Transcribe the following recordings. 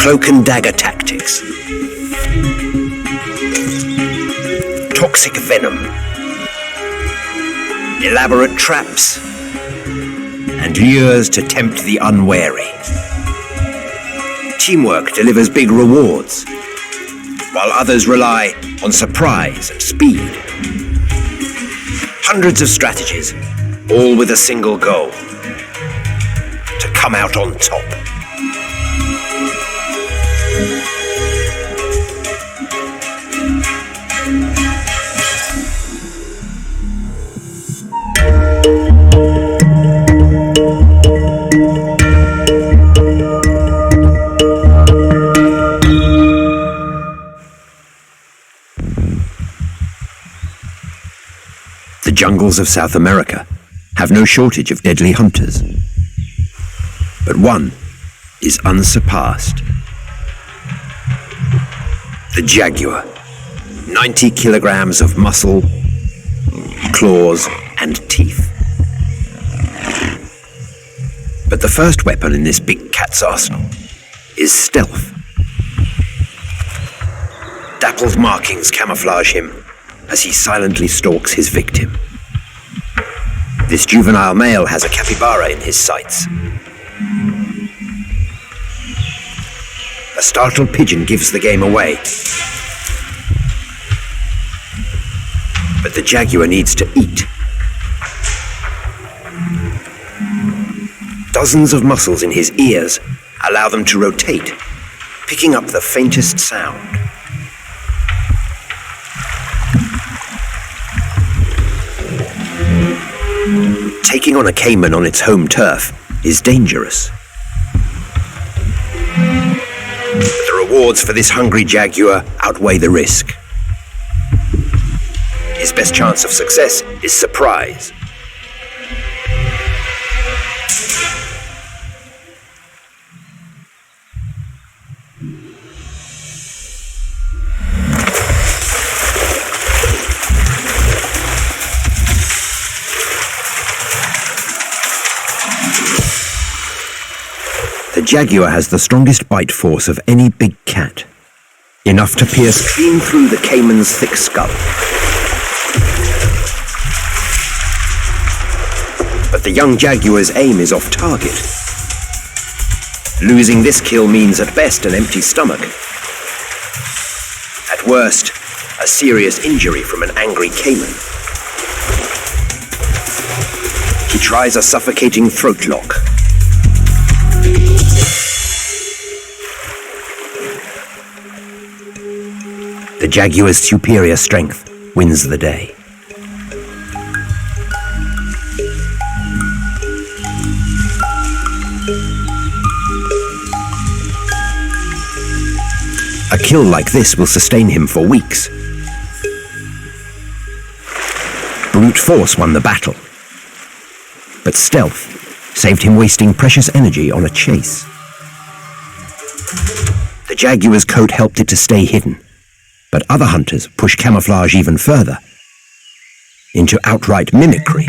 Cloak and dagger tactics. Toxic venom. Elaborate traps. And lures to tempt the unwary. Teamwork delivers big rewards, while others rely on surprise and speed. Hundreds of strategies, all with a single goal: to come out on top. The jungles of South America have no shortage of deadly hunters, but one is unsurpassed. The jaguar. 90 kilograms of muscle, claws, and teeth. But the first weapon in this big cat's arsenal is stealth. Dappled markings camouflage him as he silently stalks his victim. This juvenile male has a capybara in his sights. A startled pigeon gives the game away. But the jaguar needs to eat. Dozens of muscles in his ears allow them to rotate, picking up the faintest sound. Taking on a caiman on its home turf is dangerous. But the rewards for this hungry jaguar outweigh the risk. His best chance of success is surprise. The jaguar has the strongest bite force of any big cat, enough to pierce clean through the caiman's thick skull. But the young jaguar's aim is off target. Losing this kill means at best an empty stomach. At worst, a serious injury from an angry caiman. He tries a suffocating throat lock. The jaguar's superior strength wins the day. A kill like this will sustain him for weeks. Brute force won the battle, but stealth saved him wasting precious energy on a chase. The jaguar's coat helped it to stay hidden, but other hunters push camouflage even further, into outright mimicry.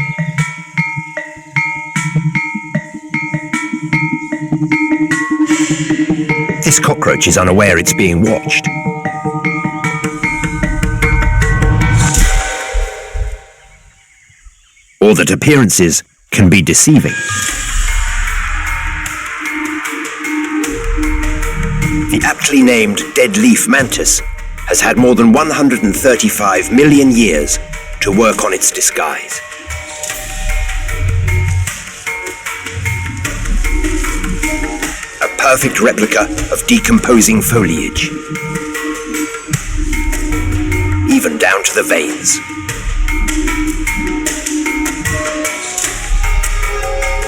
This cockroach is unaware it's being watched. Or that appearances can be deceiving. The aptly named dead leaf mantis has had more than 135 million years to work on its disguise. A perfect replica of decomposing foliage, even down to the veins.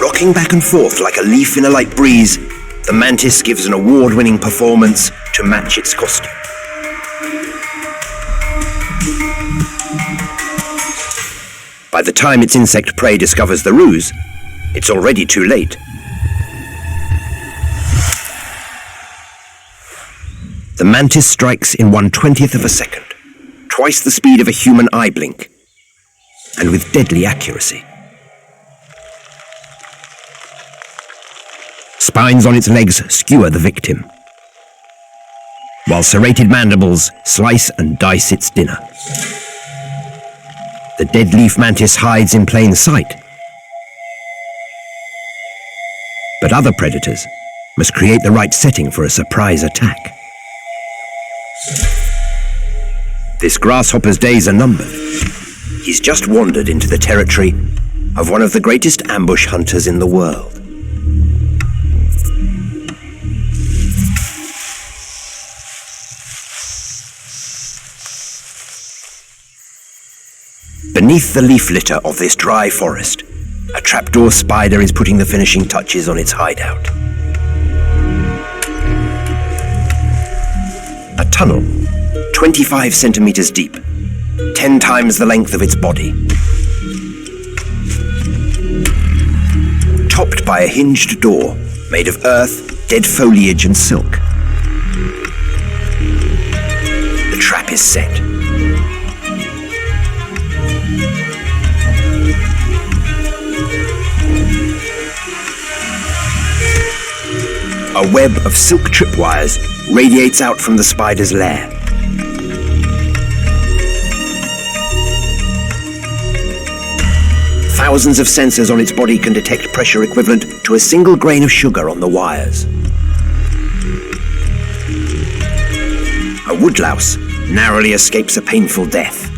Rocking back and forth like a leaf in a light breeze, the mantis gives an award-winning performance to match its costume. By the time its insect prey discovers the ruse, it's already too late. The mantis strikes in 1/20th of a second, twice the speed of a human eye blink, and with deadly accuracy. Spines on its legs skewer the victim, while serrated mandibles slice and dice its dinner. The dead leaf mantis hides in plain sight. But other predators must create the right setting for a surprise attack. This grasshopper's days are numbered. He's just wandered into the territory of one of the greatest ambush hunters in the world. Beneath the leaf litter of this dry forest, a trapdoor spider is putting the finishing touches on its hideout. A tunnel, 25 centimeters deep, 10 times the length of its body. Topped by a hinged door made of earth, dead foliage and silk. The trap is set. A web of silk tripwires radiates out from the spider's lair. Thousands of sensors on its body can detect pressure equivalent to a single grain of sugar on the wires. A woodlouse narrowly escapes a painful death.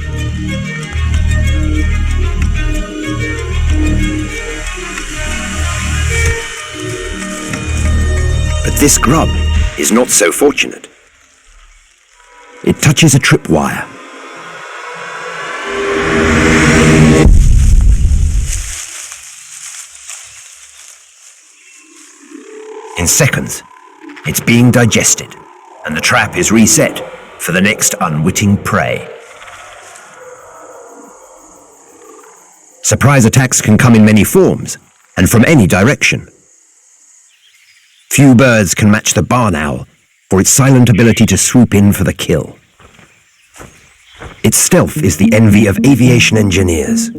But this grub is not so fortunate. It touches a tripwire. In seconds, it's being digested, and the trap is reset for the next unwitting prey. Surprise attacks can come in many forms, and from any direction. Few birds can match the barn owl for its silent ability to swoop in for the kill. Its stealth is the envy of aviation engineers.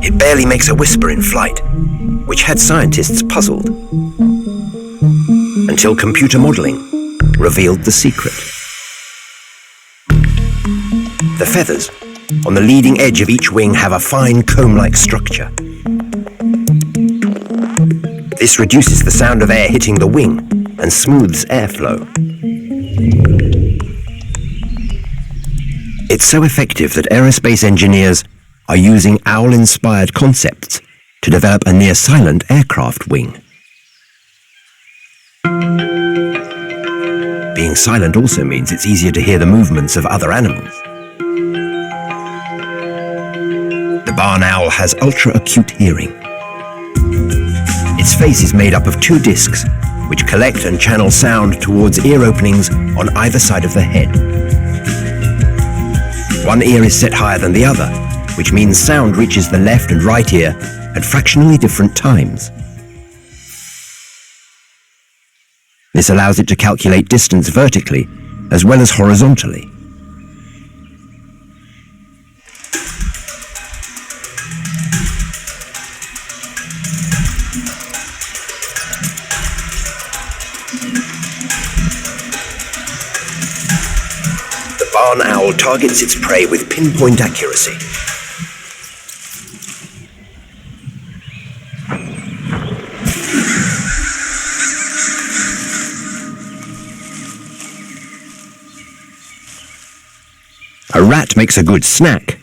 It barely makes a whisper in flight, which had scientists puzzled, until computer modeling revealed the secret. The feathers on the leading edge of each wing have a fine comb-like structure. This reduces the sound of air hitting the wing and smooths airflow. It's so effective that aerospace engineers are using owl-inspired concepts to develop a near-silent aircraft wing. Being silent also means it's easier to hear the movements of other animals. The barn owl has ultra-acute hearing. Its face is made up of two discs, which collect and channel sound towards ear openings on either side of the head. One ear is set higher than the other, which means sound reaches the left and right ear at fractionally different times. This allows it to calculate distance vertically as well as horizontally. The barn owl targets its prey with pinpoint accuracy. A rat makes a good snack.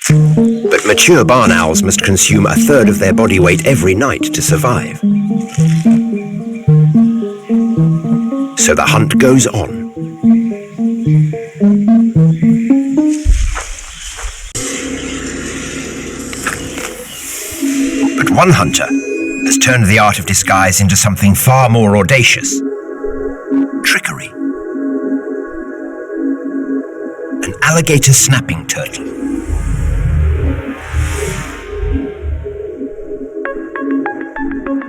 But mature barn owls must consume a third of their body weight every night to survive. So the hunt goes on. But one hunter has turned the art of disguise into something far more audacious. Trickery. An alligator snapping turtle.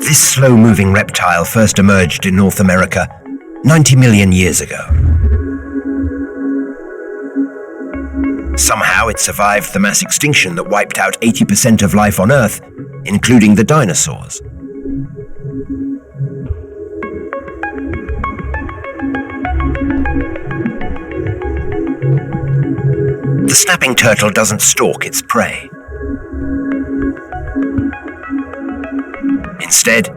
This slow-moving reptile first emerged in North America 90 million years ago. Somehow it survived the mass extinction that wiped out 80% of life on Earth, including the dinosaurs. The snapping turtle doesn't stalk its prey. Instead,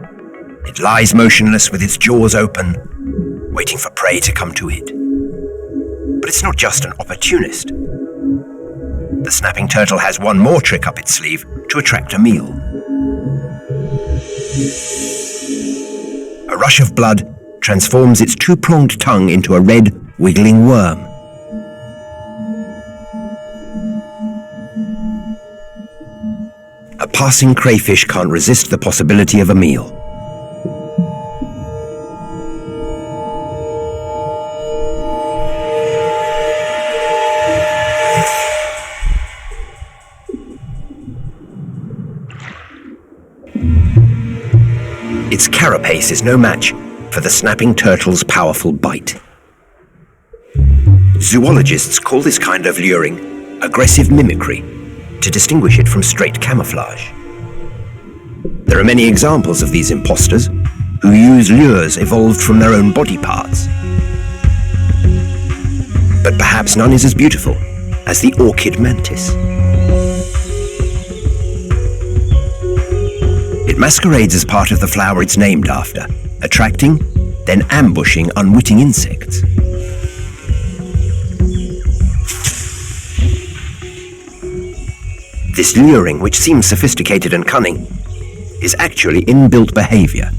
it lies motionless with its jaws open, waiting for prey to come to it. But it's not just an opportunist. The snapping turtle has one more trick up its sleeve to attract a meal. A rush of blood transforms its two-pronged tongue into a red, wiggling worm. A passing crayfish can't resist the possibility of a meal. Its carapace is no match for the snapping turtle's powerful bite. Zoologists call this kind of luring aggressive mimicry to distinguish it from straight camouflage. There are many examples of these imposters who use lures evolved from their own body parts. But perhaps none is as beautiful as the orchid mantis. It masquerades as part of the flower it's named after, attracting, then ambushing unwitting insects. This luring, which seems sophisticated and cunning, is actually inbuilt behavior,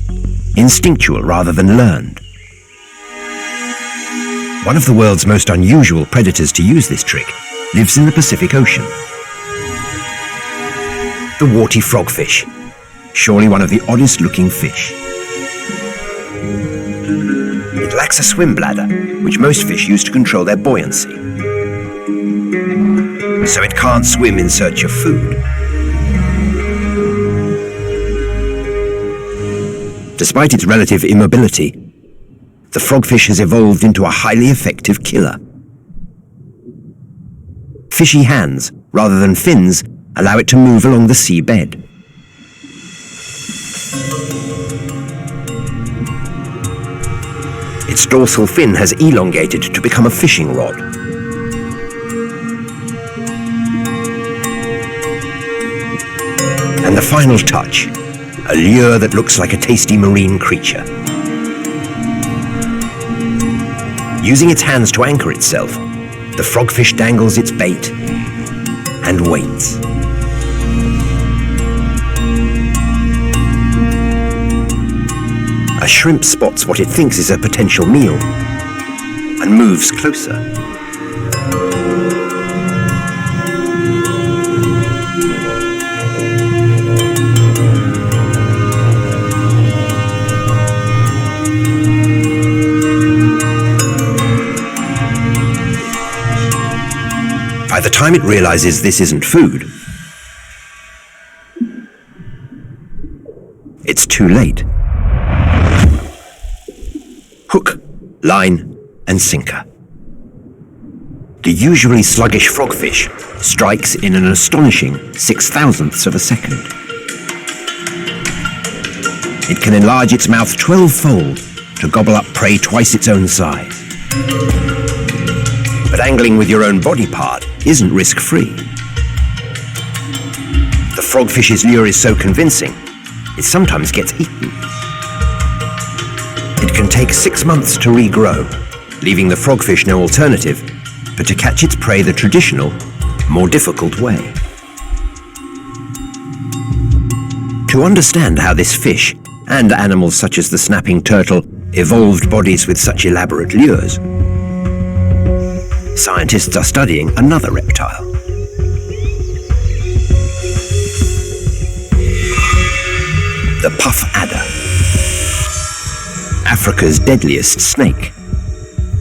instinctual rather than learned. One of the world's most unusual predators to use this trick lives in the Pacific Ocean. The warty frogfish, surely one of the oddest looking fish. It lacks a swim bladder, which most fish use to control their buoyancy. So it can't swim in search of food. Despite its relative immobility, the frogfish has evolved into a highly effective killer. Fishy hands, rather than fins, allow it to move along the seabed. Its dorsal fin has elongated to become a fishing rod. And the final touch, a lure that looks like a tasty marine creature. Using its hands to anchor itself, the frogfish dangles its bait and waits. A shrimp spots what it thinks is a potential meal and moves closer. By the time it realizes this isn't food, it's too late. Hook, line, and sinker. The usually sluggish frogfish strikes in an astonishing 0.06 of a second. It can enlarge its mouth 12-fold to gobble up prey twice its own size. But angling with your own body part isn't risk-free. The frogfish's lure is so convincing, it sometimes gets eaten. It can take 6 months to regrow, leaving the frogfish no alternative but to catch its prey the traditional, more difficult way. To understand how this fish, and animals such as the snapping turtle, evolved bodies with such elaborate lures, scientists are studying another reptile. The puff adder. Africa's deadliest snake.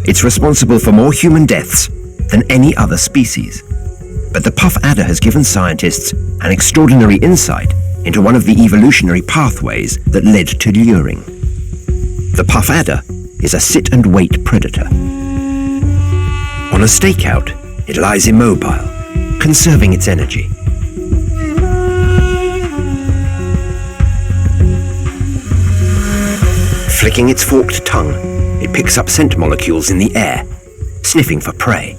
It's responsible for more human deaths than any other species. But the puff adder has given scientists an extraordinary insight into one of the evolutionary pathways that led to luring. The puff adder is a sit-and-wait predator. On a stakeout, it lies immobile, conserving its energy. Flicking its forked tongue, it picks up scent molecules in the air, sniffing for prey.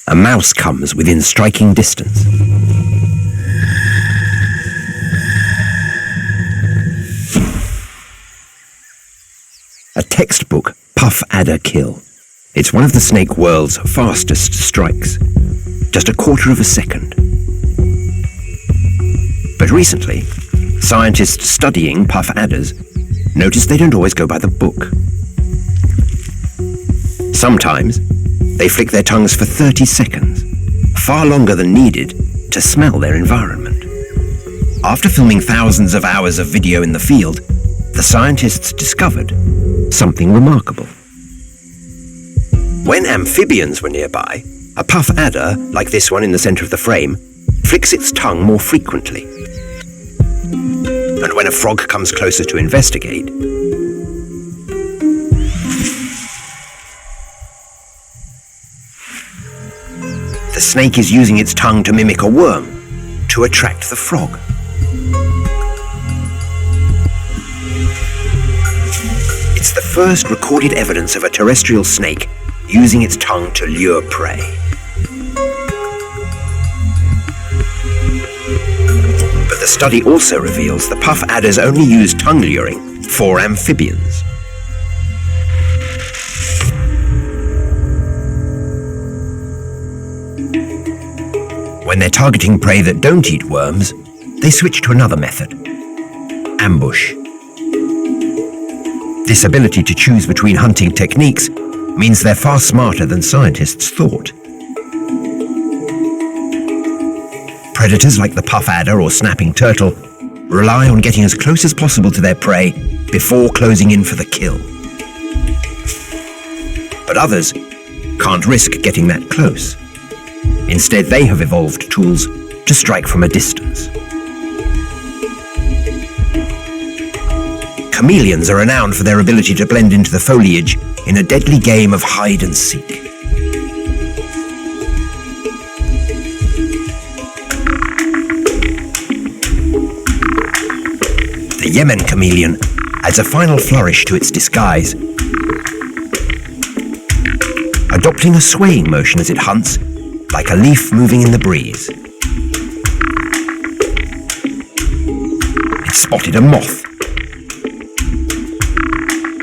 A mouse comes within striking distance. A textbook puff adder kill. It's one of the snake world's fastest strikes. Just a quarter of a second. But recently, scientists studying puff adders noticed they don't always go by the book. Sometimes, they flick their tongues for 30 seconds, far longer than needed to smell their environment. After filming thousands of hours of video in the field, the scientists discovered something remarkable. When amphibians were nearby, a puff adder, like this one in the center of the frame, flicks its tongue more frequently. And when a frog comes closer to investigate, the snake is using its tongue to mimic a worm to attract the frog. It's the first recorded evidence of a terrestrial snake using its tongue to lure prey. But the study also reveals the puff adders only use tongue luring for amphibians. When they're targeting prey that don't eat worms, they switch to another method: ambush. This ability to choose between hunting techniques means they're far smarter than scientists thought. Predators like the puff adder or snapping turtle rely on getting as close as possible to their prey before closing in for the kill. But others can't risk getting that close. Instead, they have evolved tools to strike from a distance. Chameleons are renowned for their ability to blend into the foliage in a deadly game of hide and seek. The Yemen chameleon adds a final flourish to its disguise, adopting a swaying motion as it hunts, like a leaf moving in the breeze. It spotted a moth.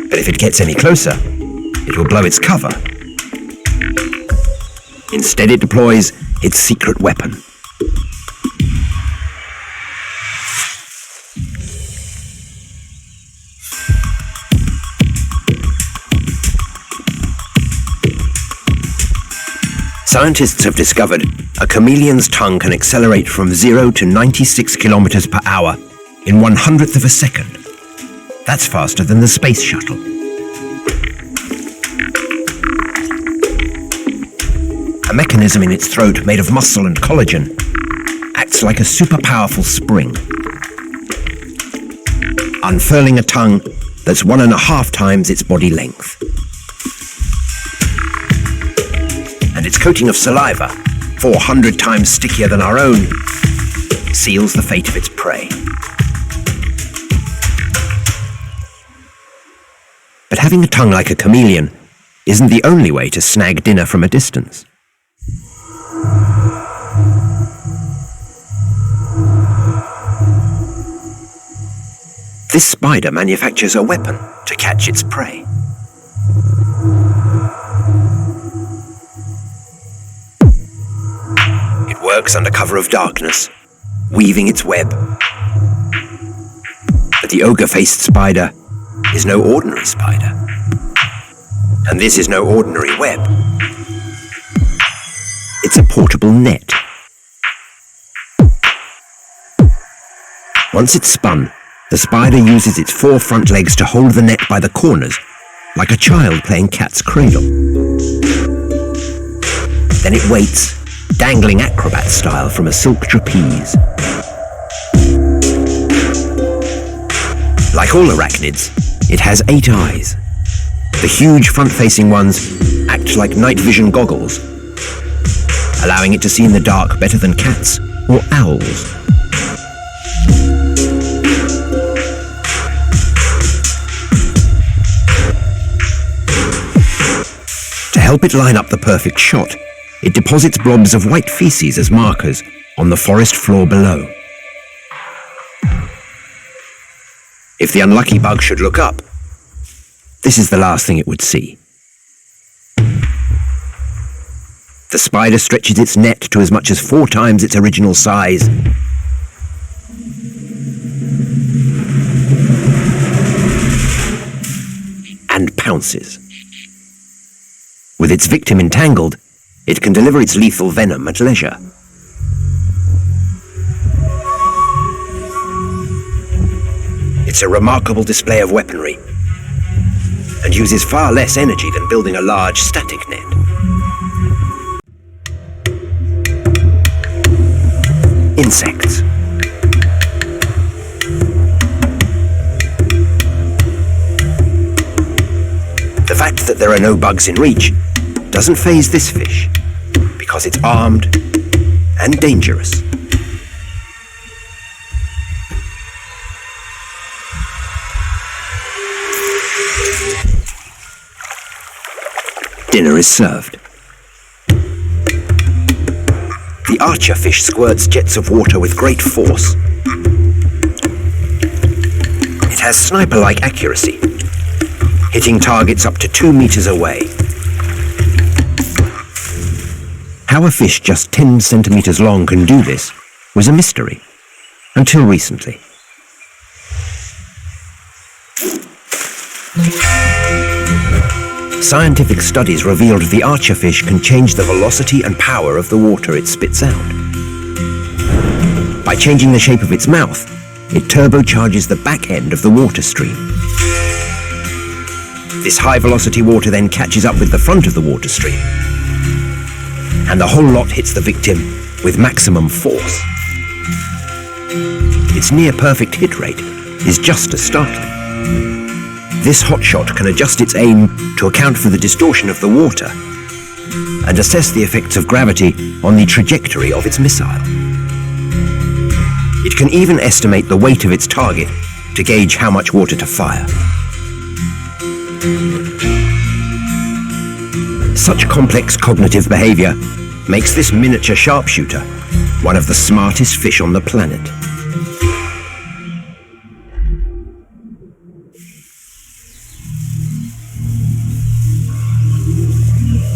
But if it gets any closer, it will blow its cover. Instead, it deploys its secret weapon. Scientists have discovered a chameleon's tongue can accelerate from 0 to 96 kilometers per hour in 1/100th of a second. That's faster than the space shuttle. A mechanism in its throat made of muscle and collagen acts like a super powerful spring, unfurling a tongue that's 1.5 times its body length. And its coating of saliva, 400 times stickier than our own, seals the fate of its prey. But having a tongue like a chameleon isn't the only way to snag dinner from a distance. This spider manufactures a weapon to catch its prey. It works under cover of darkness, weaving its web. But the ogre-faced spider is no ordinary spider. And this is no ordinary web. It's a portable net. Once it's spun, the spider uses its 4 front legs to hold the net by the corners, like a child playing cat's cradle. Then it waits, dangling acrobat style from a silk trapeze. Like all arachnids, it has 8 eyes. The huge front-facing ones act act like night vision goggles, allowing it to see in the dark better than cats or owls. To help it line up the perfect shot, it deposits blobs of white feces as markers on the forest floor below. If the unlucky bug should look up, this is the last thing it would see. The spider stretches its net to as much as 4 times its original size. And pounces. With its victim entangled, it can deliver its lethal venom at leisure. It's a remarkable display of weaponry, and uses far less energy than building a large static net. Insects. The fact that there are no bugs in reach doesn't faze this fish, because it's armed and dangerous. Dinner is served. The archer fish squirts jets of water with great force. It has sniper-like accuracy, hitting targets up to 2 meters away. How a fish just 10 centimeters long can do this was a mystery, until recently. Scientific studies revealed the archerfish can change the velocity and power of the water it spits out. By changing the shape of its mouth, it turbocharges the back end of the water stream. This high-velocity water then catches up with the front of the water stream, and the whole lot hits the victim with maximum force. Its near-perfect hit rate is just as startling. This hotshot can adjust its aim to account for the distortion of the water and assess the effects of gravity on the trajectory of its missile. It can even estimate the weight of its target to gauge how much water to fire. Such complex cognitive behavior makes this miniature sharpshooter one of the smartest fish on the planet.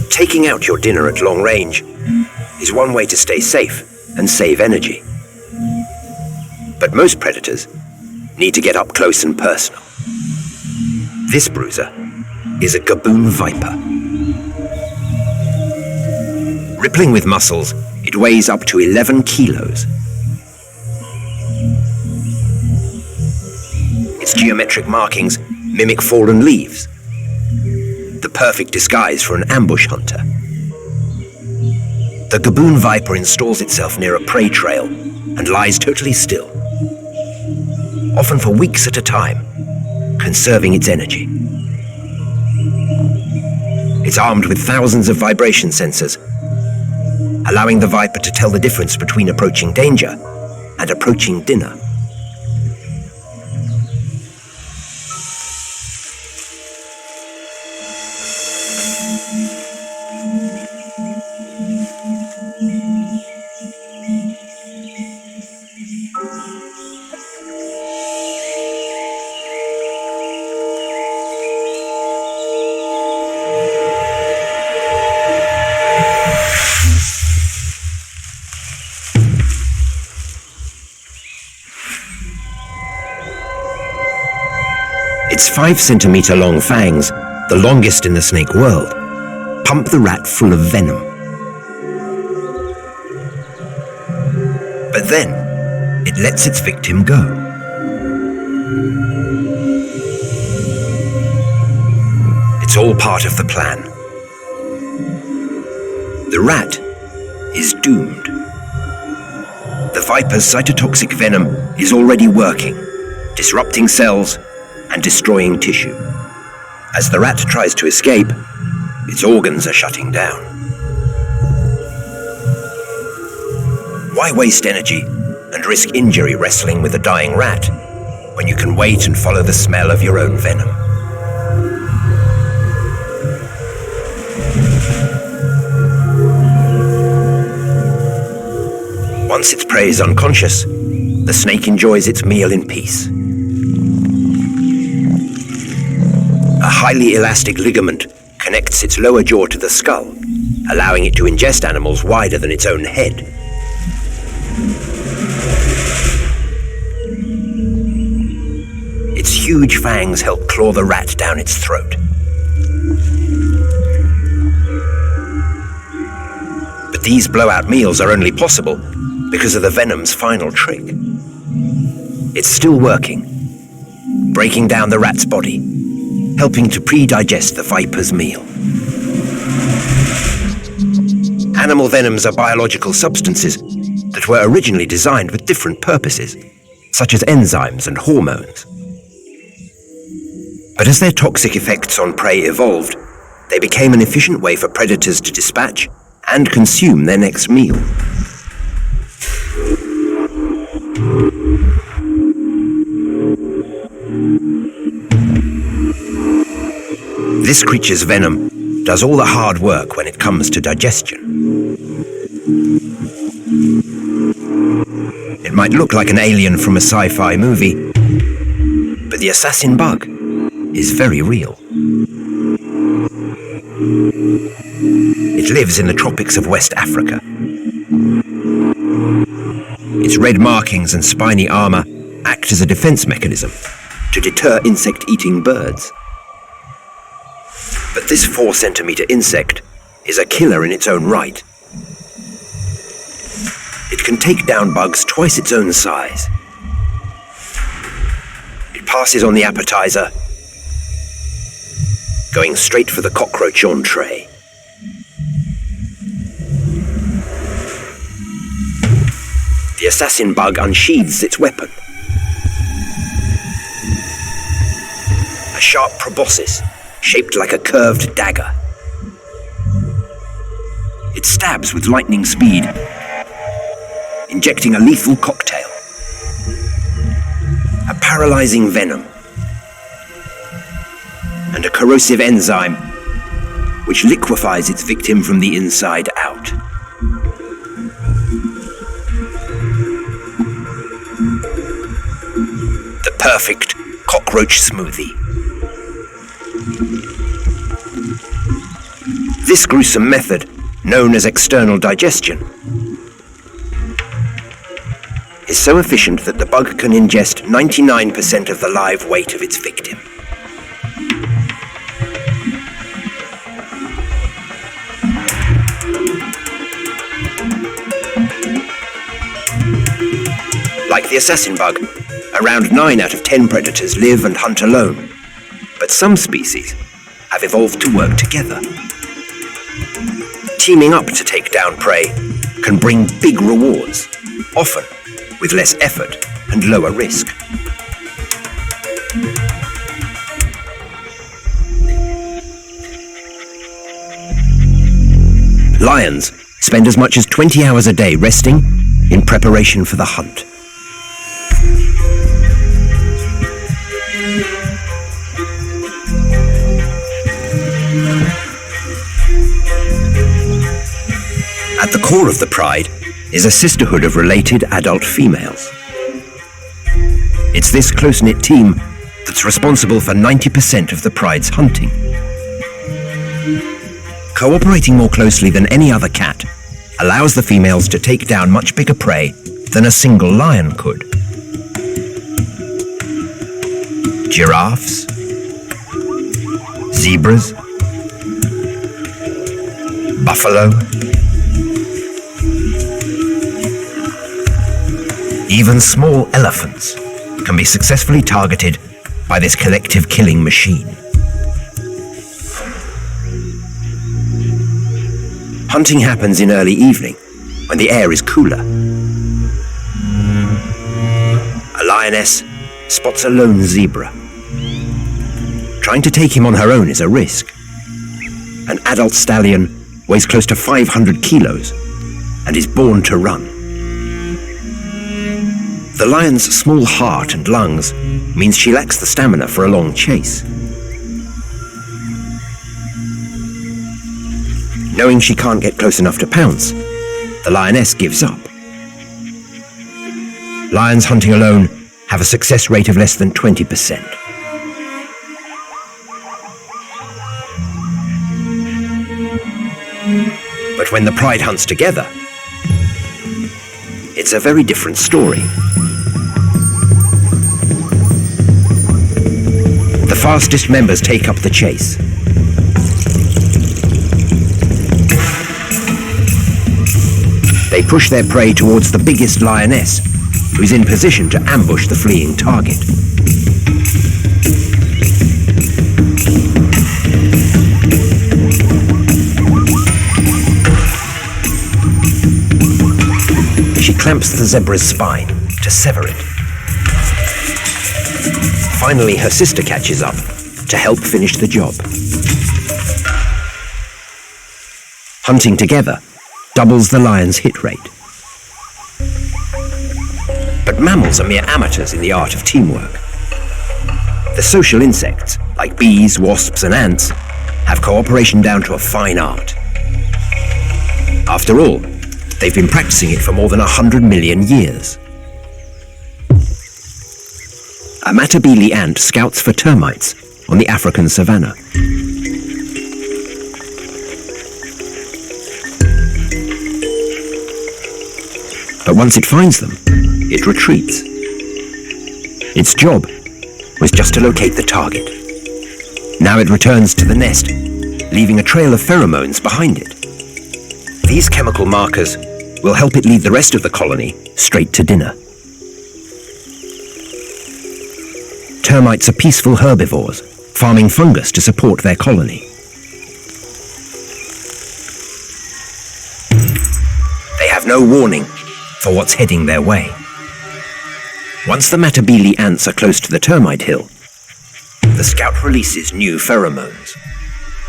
Taking out your dinner at long range is one way to stay safe and save energy. But most predators need to get up close and personal. This bruiser is a gaboon viper. Rippling with muscles, it weighs up to 11 kilos. Its geometric markings mimic fallen leaves, the perfect disguise for an ambush hunter. The gaboon viper installs itself near a prey trail and lies totally still, often for weeks at a time, conserving its energy. It's armed with thousands of vibration sensors, allowing the viper to tell the difference between approaching danger and approaching dinner. Its 5-centimeter long fangs, the longest in the snake world, pump the rat full of venom. But then, it lets its victim go. It's all part of the plan. The rat is doomed. The viper's cytotoxic venom is already working, disrupting cells and destroying tissue. As the rat tries to escape, Its organs are shutting down. Why waste energy and risk injury wrestling with a dying rat when you can wait and follow the smell of your own venom? Once its prey is unconscious, the snake enjoys its meal in peace. A highly elastic ligament connects its lower jaw to the skull, allowing it to ingest animals wider than its own head. Its huge fangs help claw the rat down its throat. But these blowout meals are only possible because of the venom's final trick. It's still working, breaking down the rat's body, helping to pre-digest the viper's meal. Animal venoms are biological substances that were originally designed with different purposes, such as enzymes and hormones. But as their toxic effects on prey evolved, they became an efficient way for predators to dispatch and consume their next meal. This creature's venom does all the hard work when it comes to digestion. It might look like an alien from a sci-fi movie, but the assassin bug is very real. It lives in the tropics of West Africa. Its red markings and spiny armor act as a defense mechanism to deter insect-eating birds. But this 4-centimeter insect is a killer in its own right. It can take down bugs twice its own size. It passes on the appetizer, going straight for the cockroach entree. The assassin bug unsheathes its weapon. A sharp proboscis, shaped like a curved dagger. It stabs with lightning speed, injecting a lethal cocktail. A paralyzing venom, and a corrosive enzyme which liquefies its victim from the inside out. The perfect cockroach smoothie. This gruesome method, known as external digestion, is so efficient that the bug can ingest 99% of the live weight of its victim. Like the assassin bug, around 9 out of 10 predators live and hunt alone, but some species have evolved to work together. Teaming up to take down prey can bring big rewards, often with less effort and lower risk. Lions spend as much as 20 hours a day resting in preparation for the hunt. At the core of the pride is a sisterhood of related adult females. It's this close-knit team that's responsible for 90% of the pride's hunting. Cooperating more closely than any other cat allows the females to take down much bigger prey than a single lion could. Giraffes, zebras, buffalo, even small elephants can be successfully targeted by this collective killing machine. Hunting happens in early evening, when the air is cooler. A lioness spots a lone zebra. Trying to take him on her own is a risk. An adult stallion weighs close to 500 kilos and is born to run. The lion's small heart and lungs means she lacks the stamina for a long chase. Knowing she can't get close enough to pounce, the lioness gives up. Lions hunting alone have a success rate of less than 20%. But when the pride hunts together, it's a very different story. The fastest members take up the chase. They push their prey towards the biggest lioness, who is in position to ambush the fleeing target. She clamps the zebra's spine to sever it. Finally, her sister catches up to help finish the job. Hunting together doubles the lion's hit rate. But mammals are mere amateurs in the art of teamwork. The social insects, like bees, wasps, and ants, have cooperation down to a fine art. After all, they've been practicing it for more than 100 million years. A Matabele ant scouts for termites on the African savanna. But once it finds them, it retreats. Its job was just to locate the target. Now it returns to the nest, leaving a trail of pheromones behind it. These chemical markers will help it lead the rest of the colony straight to dinner. Termites are peaceful herbivores, farming fungus to support their colony. They have no warning for what's heading their way. Once the Matabele ants are close to the termite hill, the scout releases new pheromones,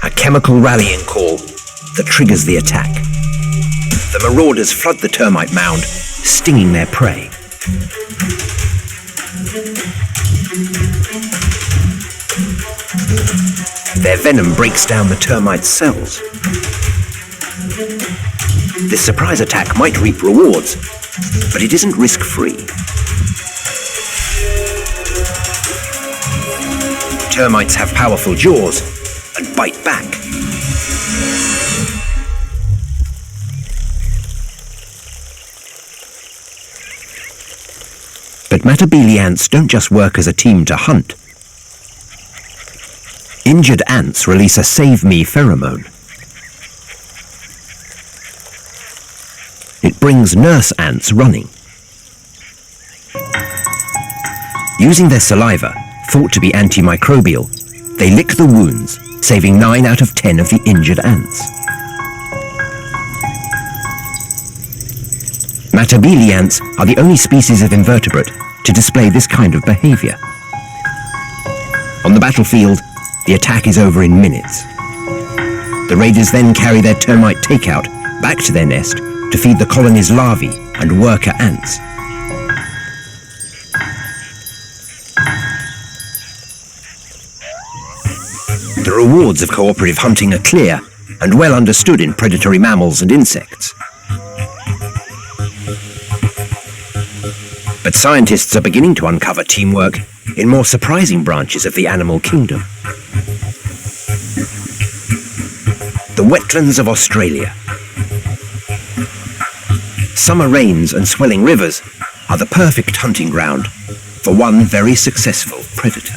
a chemical rallying call that triggers the attack. The marauders flood the termite mound, stinging their prey. Their venom breaks down the termite cells. This surprise attack might reap rewards, but it isn't risk-free. Termites have powerful jaws and bite back. But Matabele ants don't just work as a team to hunt. Injured ants release a Save Me pheromone. It brings nurse ants running. Using their saliva, thought to be antimicrobial, they lick the wounds, saving 9 out of 10 of the injured ants. Matabele ants are the only species of invertebrate to display this kind of behavior. On the battlefield, the attack is over in minutes. The raiders then carry their termite takeout back to their nest to feed the colony's larvae and worker ants. The rewards of cooperative hunting are clear and well understood in predatory mammals and insects. But scientists are beginning to uncover teamwork in more surprising branches of the animal kingdom. The wetlands of Australia. Summer rains and swelling rivers are the perfect hunting ground for one very successful predator.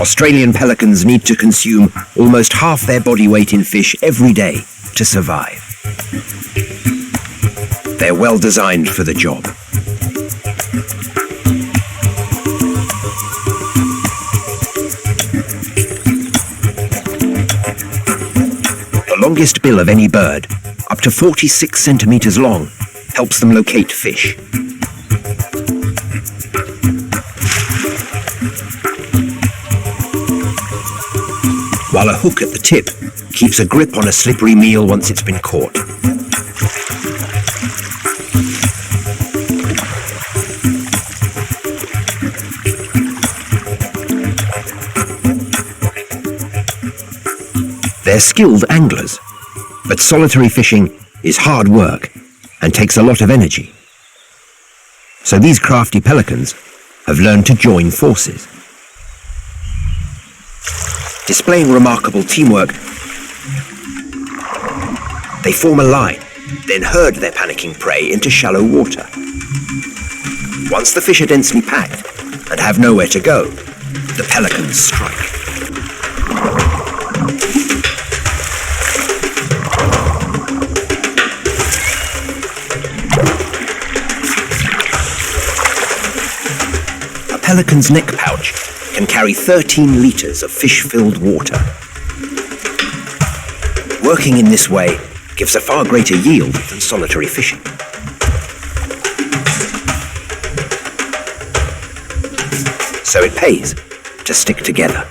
Australian pelicans need to consume almost half their body weight in fish every day to survive. They're well designed for the job. The longest bill of any bird, up to 46 centimeters long, helps them locate fish. while a hook at the tip keeps a grip on a slippery meal once it's been caught. They're skilled anglers, but solitary fishing is hard work and takes a lot of energy. So these crafty pelicans have learned to join forces. Displaying remarkable teamwork, they form a line, then herd their panicking prey into shallow water. Once the fish are densely packed and have nowhere to go, the pelicans strike. A pelican's neck pouch can carry 13 litres of fish-filled water. Working in this way gives a far greater yield than solitary fishing. So it pays to stick together.